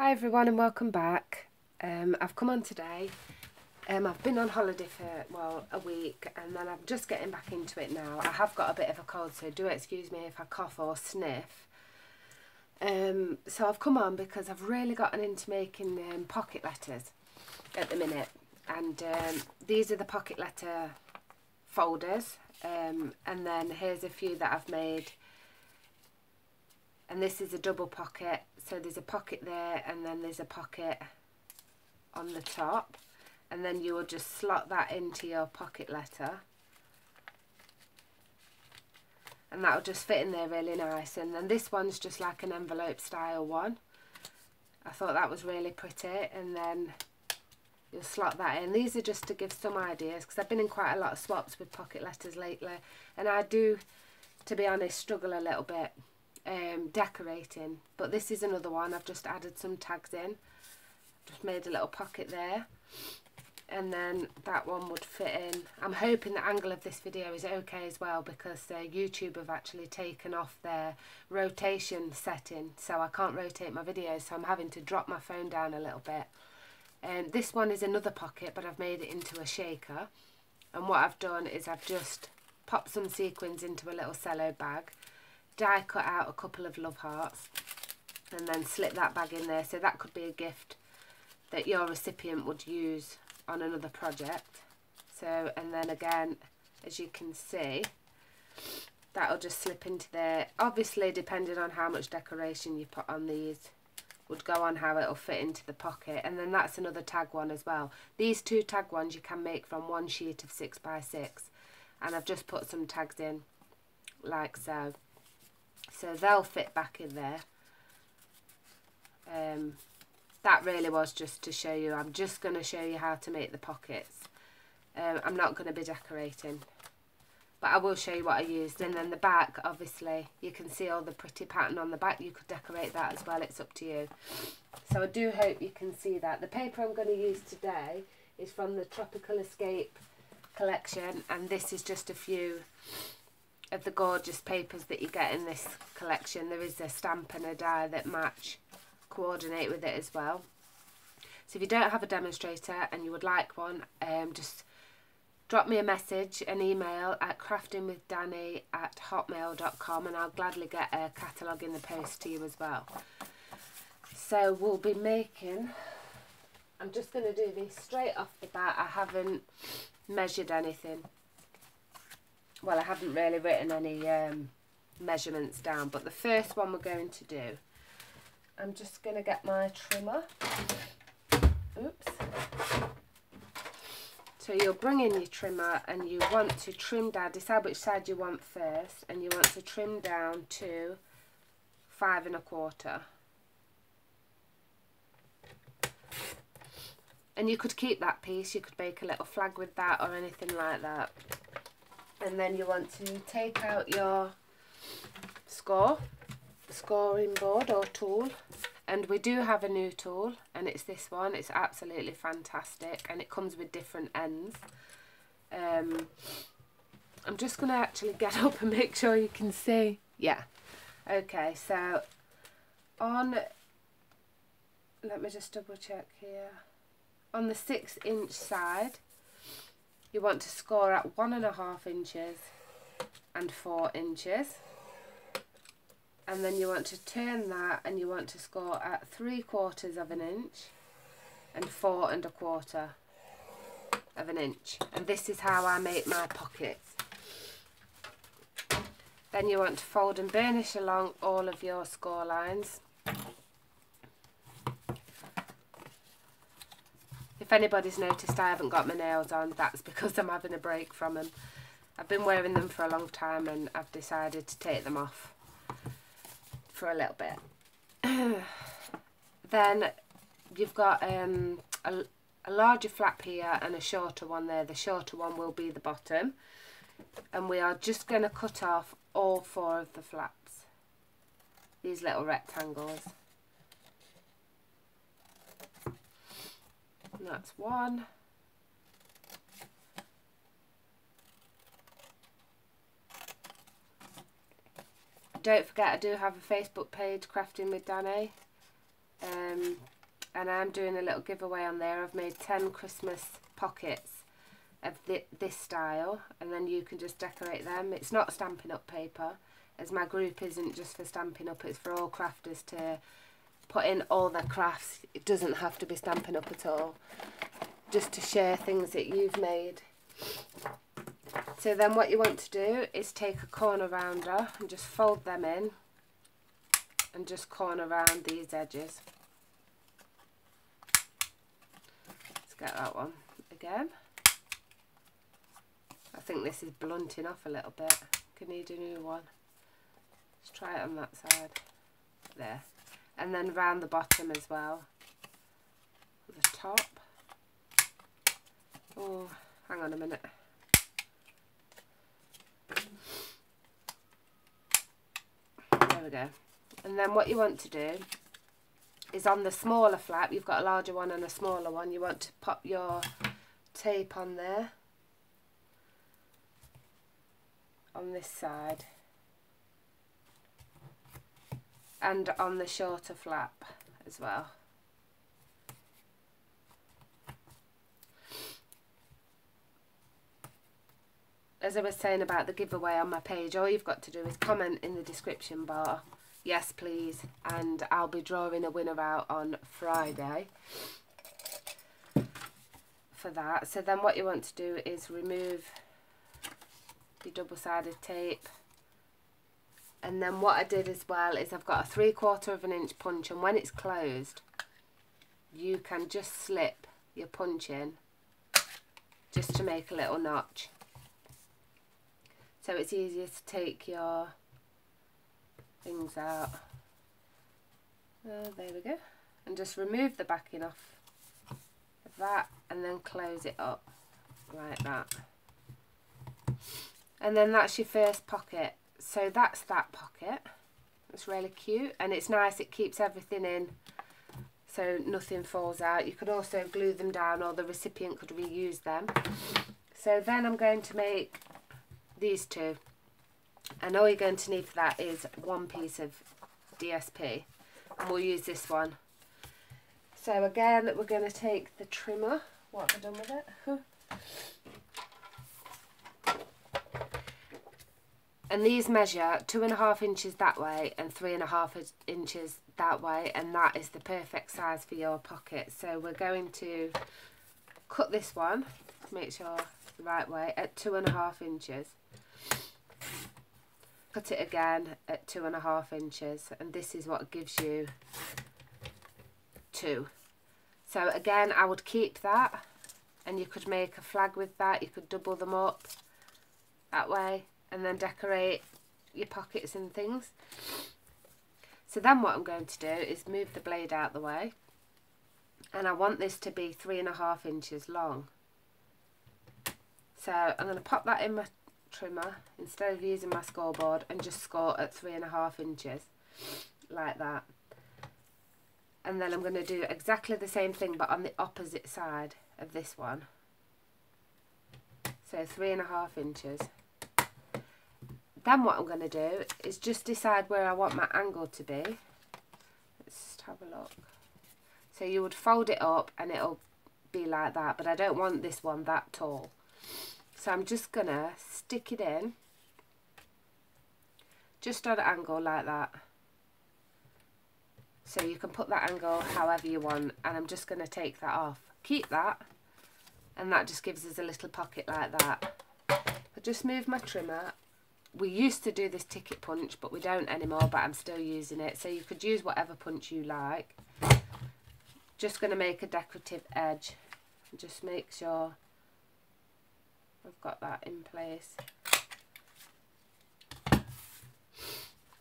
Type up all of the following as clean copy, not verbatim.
Hi everyone and welcome back. I've come on today. I've been on holiday for, well, a week, and then I'm just getting back into it now. I have got a bit of a cold, so do excuse me if I cough or sniff. So I've come on because I've really gotten into making pocket letters at the minute. And these are the pocket letter folders. And then here's a few that I've made. And this is a double pocket, so there's a pocket there and then there's a pocket on the top, and then you will just slot that into your pocket letter and that will just fit in there really nice. And then this one's just like an envelope style one. I thought that was really pretty, and then you'll slot that in. These are just to give some ideas because I've been in quite a lot of swaps with pocket letters lately, and I do, to be honest, struggle a little bit decorating, but this is another one. I've just added some tags in, just made a little pocket there, and then that one would fit in. I'm hoping the angle of this video is okay as well, because YouTube have actually taken off their rotation setting, so I can't rotate my videos, so I'm having to drop my phone down a little bit. And this one is another pocket, but I've made it into a shaker, and what I've done is I've just popped some sequins into a little cello bag, die cut out a couple of love hearts, and then slip that bag in there. So that could be a gift that your recipient would use on another project. So, and then again, as you can see, that'll just slip into there. Obviously, depending on how much decoration you put on these, would go on how it'll fit into the pocket. And then that's another tag one as well. These two tag ones you can make from one sheet of 6x6, and I've just put some tags in like so. So they'll fit back in there. That really was just to show you. I'm just going to show you how to make the pockets. I'm not going to be decorating, but I will show you what I used. And then the back, obviously, you can see all the pretty pattern on the back. You could decorate that as well. It's up to you. So I do hope you can see that. The paper I'm going to use today is from the Tropical Escape collection, and this is just a few of the gorgeous papers that you get in this collection. There is a stamp and a die that coordinate with it as well. So if you don't have a demonstrator and you would like one, just drop me a message, an email at craftingwithdanny@hotmail.com, and I'll gladly get a catalogue in the post to you as well. So we'll be making, I'm just going to do these straight off the bat. I haven't measured anything. Well, I haven't really written any measurements down, but the first one we're going to do, I'm just going to get my trimmer. Oops. So you'll bring in your trimmer and you want to trim down, decide which side you want first, and you want to trim down to 5 1/4. And you could keep that piece, you could make a little flag with that or anything like that. And then you want to take out your scoring board or tool, and we do have a new tool, and it's this one. It's absolutely fantastic, and it comes with different ends. I'm just going to actually get up and make sure you can see. Yeah, okay, so on, let me just double check here, on the 6-inch side you want to score at 1.5 inches and 4 inches, and then you want to turn that and you want to score at 3/4 of an inch and 4 1/4 of an inch. And this is how I make my pockets. Then you want to fold and burnish along all of your score lines. If anybody's noticed I haven't got my nails on, that's because I'm having a break from them. I've been wearing them for a long time and I've decided to take them off for a little bit. Then you've got a larger flap here and a shorter one there. The shorter one will be the bottom, and we are just going to cut off all 4 of the flaps, these little rectangles. And that's one. Don't forget, I do have a Facebook page, Crafting with Danny. and I'm doing a little giveaway on there. I've made 10 Christmas pockets of this style, and then you can just decorate them. It's not Stampin' Up paper, as my group isn't just for Stampin' Up, it's for all crafters to put in all their crafts. It doesn't have to be Stampin' Up at all, just to share things that you've made. So then what you want to do is take a corner rounder and just fold them in and just corner round these edges. Let's get that one again. I think this is blunting off a little bit. Can need a new one. Let's try it on that side. There. And then round the bottom as well. The top. Oh, hang on a minute. There we go. And then what you want to do is on the smaller flap, you've got a larger one and a smaller one, you want to pop your tape on there, on this side, and on the shorter flap as well. As I was saying about the giveaway on my page, all you've got to do is comment in the description bar, yes please, and I'll be drawing a winner out on Friday for that. So then what you want to do is remove your double-sided tape, and then what I did as well is I've got a 3/4 inch punch, and when it's closed you can just slip your punch in just to make a little notch. So it's easier to take your things out. Oh, there we go. And just remove the backing off of that and then close it up like that. And then that's your first pocket. So that's that pocket. It's really cute and it's nice, it keeps everything in so nothing falls out. You could also glue them down, or the recipient could reuse them. So then I'm going to make these two, and all you're going to need for that is one piece of DSP, and we'll use this one. So again, we're going to take the trimmer. What have I done with it? And these measure 2.5 inches that way and 3.5 inches that way, and that is the perfect size for your pocket. So we're going to cut this one to make sure it's the right way at 2.5 inches. Cut it again at 2.5 inches, and this is what gives you 2. So again, I would keep that, and you could make a flag with that. You could double them up that way and then decorate your pockets and things. So then what I'm going to do is move the blade out the way, and I want this to be 3.5 inches long. So I'm going to pop that in my trimmer instead of using my scoreboard and just score at 3.5 inches like that. And then I'm going to do exactly the same thing but on the opposite side of this one. So 3.5 inches. Then what I'm going to do is just decide where I want my angle to be. Let's just have a look. So you would fold it up and it'll be like that, but I don't want this one that tall. So I'm just going to stick it in just on an angle like that. So you can put that angle however you want, and I'm just going to take that off. Keep that, and that just gives us a little pocket like that. I just move my trimmer. We used to do this ticket punch, but we don't anymore, but I'm still using it. So you could use whatever punch you like. Just going to make a decorative edge. Just make sure I've got that in place.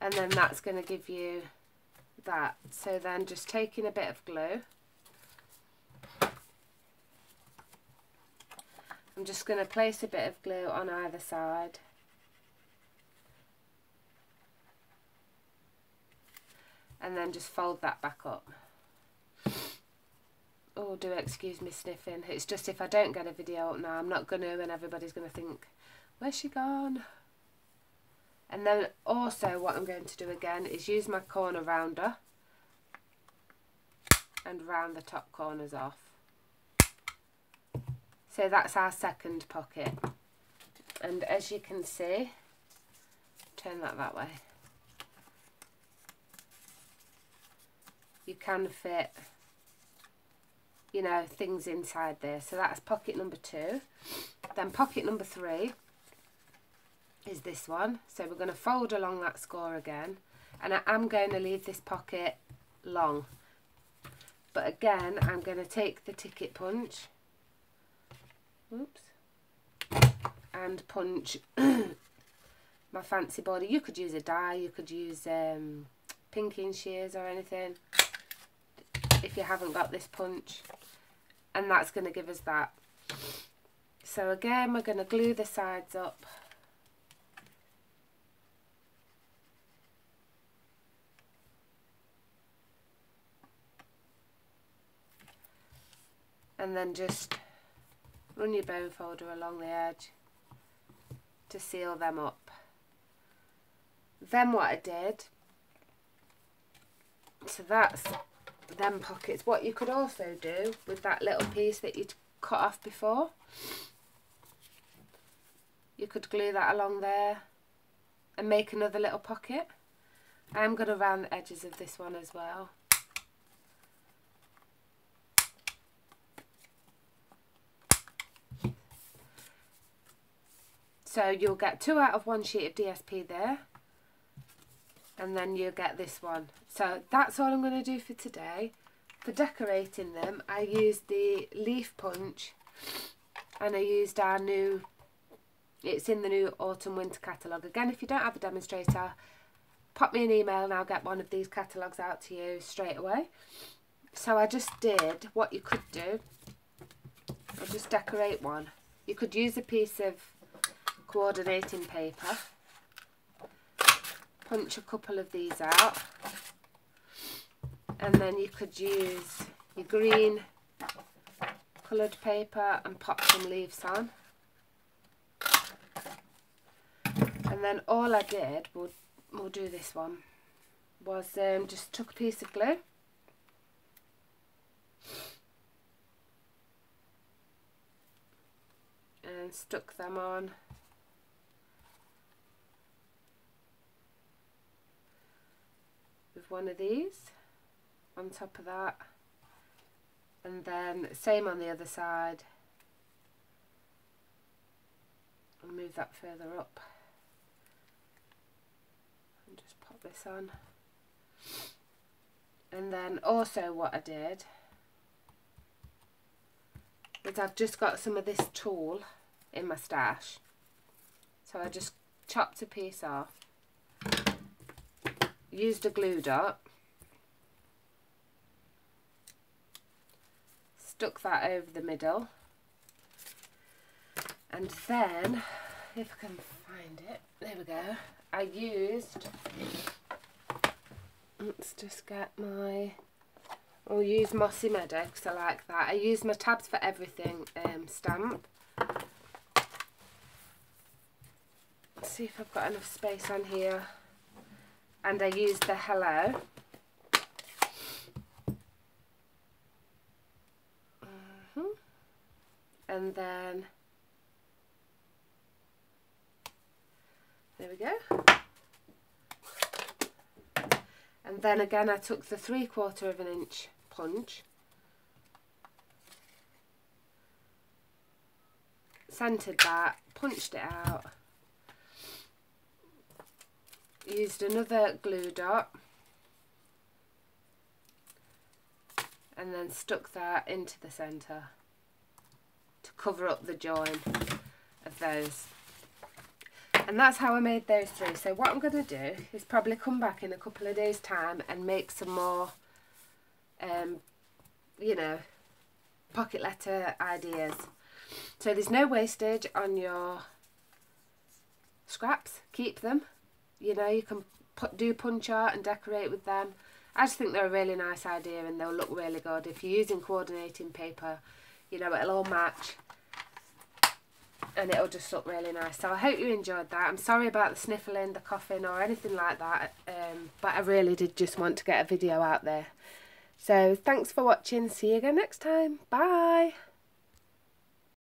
And then that's going to give you that. So then just taking a bit of glue, I'm just going to place a bit of glue on either side. And then just fold that back up. Oh, do excuse me sniffing. It's just if I don't get a video up now, I'm not going to, and everybody's going to think, where's she gone? And then also what I'm going to do again is use my corner rounder and round the top corners off. So that's our second pocket, and as you can see, turn that way, you can fit, you know, things inside there. So that's pocket number 2. Then pocket number 3 is this one. So we're going to fold along that score again, and I am going to leave this pocket long, but again I'm going to take the ticket punch, oops, and punch my fancy border. You could use a die, you could use pinking shears or anything if you haven't got this punch, and that's going to give us that. So again, we're going to glue the sides up, and then just run your bone folder along the edge to seal them up. Then what I did, so that's them pockets. What you could also do with that little piece that you'd cut off before, you could glue that along there and make another little pocket. I'm going to round the edges of this one as well. So you'll get 2 out of 1 sheet of DSP there, and then you'll get this one. So that's all I'm going to do for today. For decorating them, I used the leaf punch, and I used our new, it's in the new autumn winter catalogue. Again, if you don't have a demonstrator, pop me an email and I'll get one of these catalogues out to you straight away. So I just did what you could do. I'll just decorate one. You could use a piece of coordinating paper, punch a couple of these out, and then you could use your green coloured paper and pop some leaves on. And then all I did, we'll do this one, was just took a piece of glue and stuck them on with one of these on top of that, and then same on the other side, and move that further up and just pop this on. And then also what I did is I've just got some of this tulle in my stash, so I just chopped a piece off, used a glue dot, stuck that over the middle, and then, if I can find it, there we go, I used, let's just get my, I'll use Mossy Meadow because I like that. I use my Tabs for Everything stamp. Let's see if I've got enough space on here. And I used the Hello. And then, there we go. And then again I took the 3/4 of an inch punch, centred that, punched it out, used another glue dot, and then stuck that into the centre to cover up the join of those. And that's how I made those 3. So what I'm going to do is probably come back in a couple of days' time and make some more, you know, pocket letter ideas. So there's no wastage on your scraps. Keep them. You know, you can do punch art and decorate with them. I just think they're a really nice idea and they'll look really good. If you're using coordinating paper, you know, it'll all match. And it'll just look really nice. So I hope you enjoyed that. I'm sorry about the sniffling, the coughing or anything like that, but I really did just want to get a video out there So thanks for watching. See you again next time. Bye.